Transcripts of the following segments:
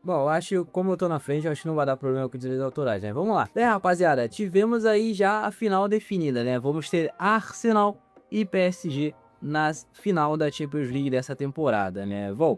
Bom, eu acho que como eu tô na frente, eu acho que não vai dar problema com direitos autorais, né? Vamos lá. Rapaziada, tivemos aí já a final definida, né? Vamos ter Arsenal e PSG na final da Champions League dessa temporada, né? Bom,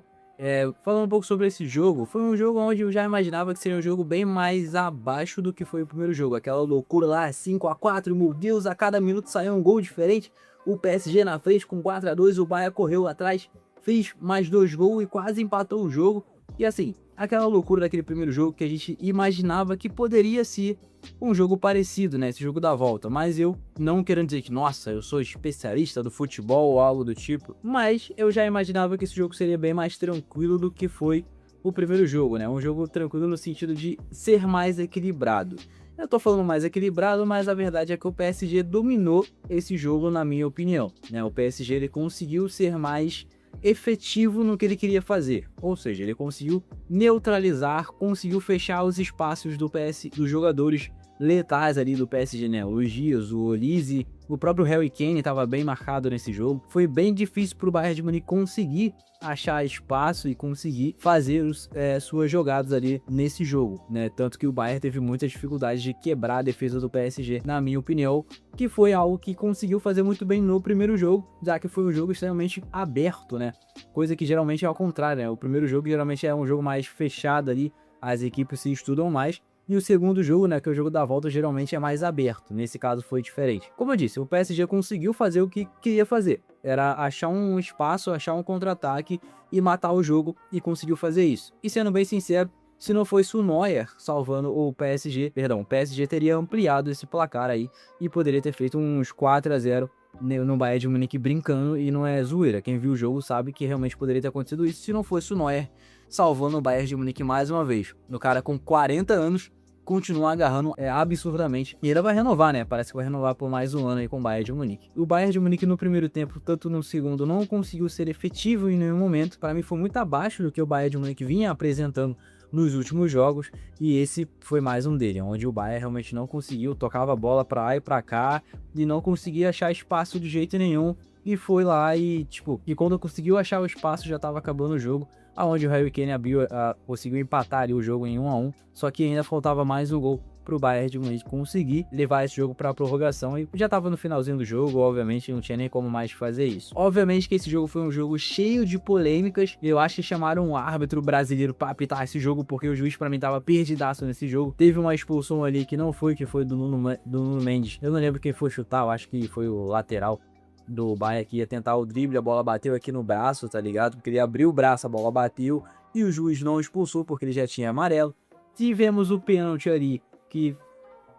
falando um pouco sobre esse jogo, foi um jogo onde eu já imaginava que seria um jogo bem mais abaixo do que foi o primeiro jogo. Aquela loucura lá, 5-4, meu Deus, a cada minuto saiu um gol diferente. O PSG na frente com 4-2, o Bayern correu atrás, fez mais 2 gols e quase empatou o jogo. E assim, aquela loucura daquele primeiro jogo que a gente imaginava que poderia ser um jogo parecido, né? Esse jogo da volta. Mas eu, não querendo dizer que, nossa, eu sou especialista do futebol ou algo do tipo, mas eu já imaginava que esse jogo seria bem mais tranquilo do que foi o primeiro jogo, né? Um jogo tranquilo no sentido de ser mais equilibrado. Eu tô falando mais equilibrado, mas a verdade é que o PSG dominou esse jogo, na minha opinião, né? O PSG ele conseguiu ser mais efetivo no que ele queria fazer, ou seja, ele conseguiu neutralizar, conseguiu fechar os espaços dos jogadores letais ali do PSG, né? O Luis Dias, o Olise, o próprio Harry Kane estava bem marcado nesse jogo. Foi bem difícil para o Bayern de Munique conseguir achar espaço e conseguir fazer suas jogadas ali nesse jogo, né? Tanto que o Bayern teve muita dificuldade de quebrar a defesa do PSG, na minha opinião, que foi algo que conseguiu fazer muito bem no primeiro jogo, já que foi um jogo extremamente aberto, né? Coisa que geralmente é ao contrário, né? O primeiro jogo geralmente é um jogo mais fechado ali, as equipes se estudam mais. E o segundo jogo, né, que é o jogo da volta, geralmente é mais aberto. Nesse caso foi diferente. Como eu disse, o PSG conseguiu fazer o que queria fazer. Era achar um espaço, achar um contra-ataque e matar o jogo, e conseguiu fazer isso. E sendo bem sincero, se não fosse o Neuer salvando o PSG teria ampliado esse placar aí e poderia ter feito uns 4-0 no Bayern de Munique brincando, e não é zoeira. Quem viu o jogo sabe que realmente poderia ter acontecido isso se não fosse o Neuer salvando o Bayern de Munique mais uma vez. O cara com 40 anos continua agarrando absurdamente. E ele vai renovar, né? Parece que vai renovar por mais um ano aí com o Bayern de Munique. O Bayern de Munique no primeiro tempo, tanto no segundo, não conseguiu ser efetivo em nenhum momento. Para mim foi muito abaixo do que o Bayern de Munique vinha apresentando nos últimos jogos, e esse foi mais um dele, onde o Bayern realmente não conseguiu, tocava a bola para lá e para cá e não conseguia achar espaço de jeito nenhum. E foi lá e quando conseguiu achar o espaço já estava acabando o jogo, aonde o Harry Kane conseguiu empatar ali o jogo em 1-1, só que ainda faltava mais um gol para o Bayern de Munique conseguir levar esse jogo para a prorrogação, e já estava no finalzinho do jogo, obviamente não tinha nem como mais fazer isso. Obviamente que esse jogo foi um jogo cheio de polêmicas, e eu acho que chamaram um árbitro brasileiro para apitar esse jogo, porque o juiz para mim tava perdidaço nesse jogo. Teve uma expulsão ali que não foi, que foi do Nuno Mendes, eu não lembro quem foi chutar, eu acho que foi o lateral do Bayern, que ia tentar o drible, a bola bateu aqui no braço, tá ligado? Porque ele abriu o braço, a bola bateu e o juiz não expulsou porque ele já tinha amarelo. Tivemos o pênalti ali, que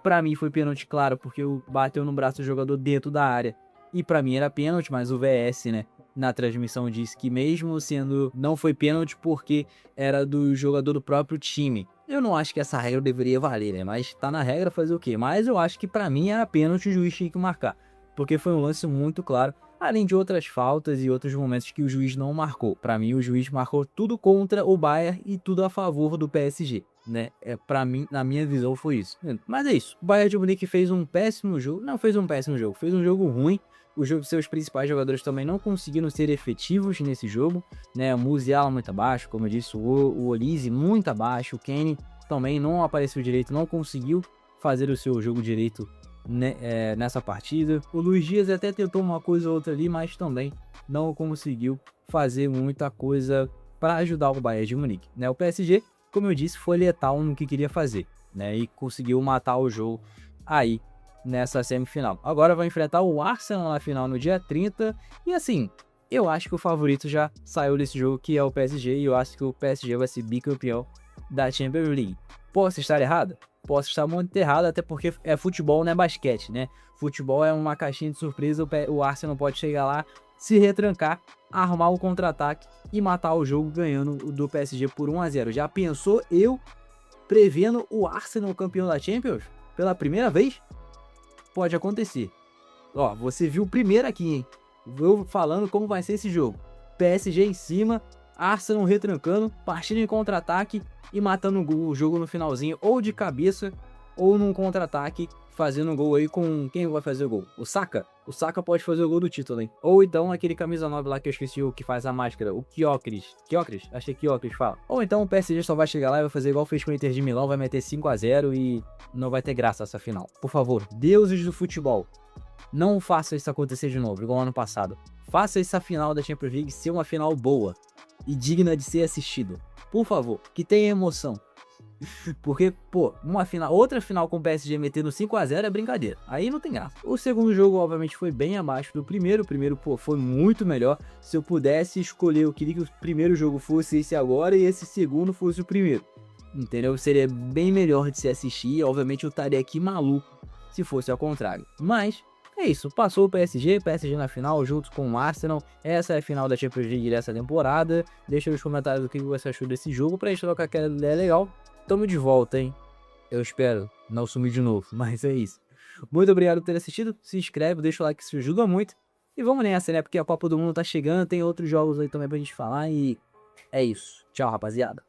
pra mim foi pênalti claro, porque bateu no braço do jogador dentro da área. E pra mim era pênalti, mas o VS, né, na transmissão disse que mesmo sendo, não foi pênalti porque era do jogador do próprio time. Eu não acho que essa regra deveria valer, né, mas tá na regra, fazer o quê? Mas eu acho que pra mim era pênalti, o juiz tinha que marcar, porque foi um lance muito claro, além de outras faltas e outros momentos que o juiz não marcou. Para mim, o juiz marcou tudo contra o Bayern e tudo a favor do PSG, né? Para mim, na minha visão, foi isso. Mas é isso. O Bayern de Munique fez um péssimo jogo. Não fez um péssimo jogo, fez um jogo ruim. Seus principais jogadores também não conseguiram ser efetivos nesse jogo, né? O Musiala muito abaixo, como eu disse, o Olise muito abaixo, o Kane também não apareceu direito, não conseguiu fazer o seu jogo direito nessa partida. O Luis Dias até tentou uma coisa ou outra ali, mas também não conseguiu fazer muita coisa para ajudar o Bayern de Munique, né? O PSG, como eu disse, foi letal no que queria fazer, né? E conseguiu matar o jogo aí nessa semifinal. Agora vai enfrentar o Arsenal na final no dia 30, e assim, eu acho que o favorito já saiu desse jogo, que é o PSG, e eu acho que o PSG vai ser bicampeão da Champions League. Posso estar errado? Posso estar muito errado, até porque é futebol, não é basquete, né? Futebol é uma caixinha de surpresa, o Arsenal pode chegar lá, se retrancar, armar o contra-ataque e matar o jogo ganhando do PSG por 1-0. Já pensou eu prevendo o Arsenal campeão da Champions pela primeira vez? Pode acontecer. Ó, você viu primeiro aqui, hein? Eu falando como vai ser esse jogo. PSG em cima, Arsenal retrancando, partindo em contra-ataque e matando o jogo no finalzinho, ou de cabeça, ou num contra-ataque, fazendo um gol aí com... Quem vai fazer o gol? O Saka O Saka pode fazer o gol do título, hein? Ou então aquele camisa 9 lá que eu esqueci, o que faz a máscara, o Gyökeres. Gyökeres? Achei que Gyökeres fala. Ou então o PSG só vai chegar lá e vai fazer igual fez com o Inter de Milão, vai meter 5 a 0 e não vai ter graça essa final. Por favor, deuses do futebol, não faça isso acontecer de novo, igual ano passado. Faça essa final da Champions League ser uma final boa e digna de ser assistido. Por favor, que tenha emoção. Porque, pô, outra final com o PSG metendo 5 a 0 é brincadeira. Aí não tem graça. O segundo jogo, obviamente, foi bem abaixo do primeiro. O primeiro, pô, foi muito melhor. Se eu pudesse escolher, eu queria que o primeiro jogo fosse esse agora e esse segundo fosse o primeiro. Entendeu? Seria bem melhor de se assistir. Obviamente, eu estaria aqui maluco se fosse ao contrário. Mas é isso. Passou o PSG na final junto com o Arsenal. Essa é a final da Champions League dessa temporada. Deixa nos comentários o que você achou desse jogo pra gente trocar aquela ideia legal. Tamo de volta, hein? Eu espero não sumir de novo, mas é isso. Muito obrigado por ter assistido. Se inscreve, deixa o like, isso ajuda muito. E vamos nessa, né? Porque a Copa do Mundo tá chegando, tem outros jogos aí também pra gente falar. E é isso. Tchau, rapaziada.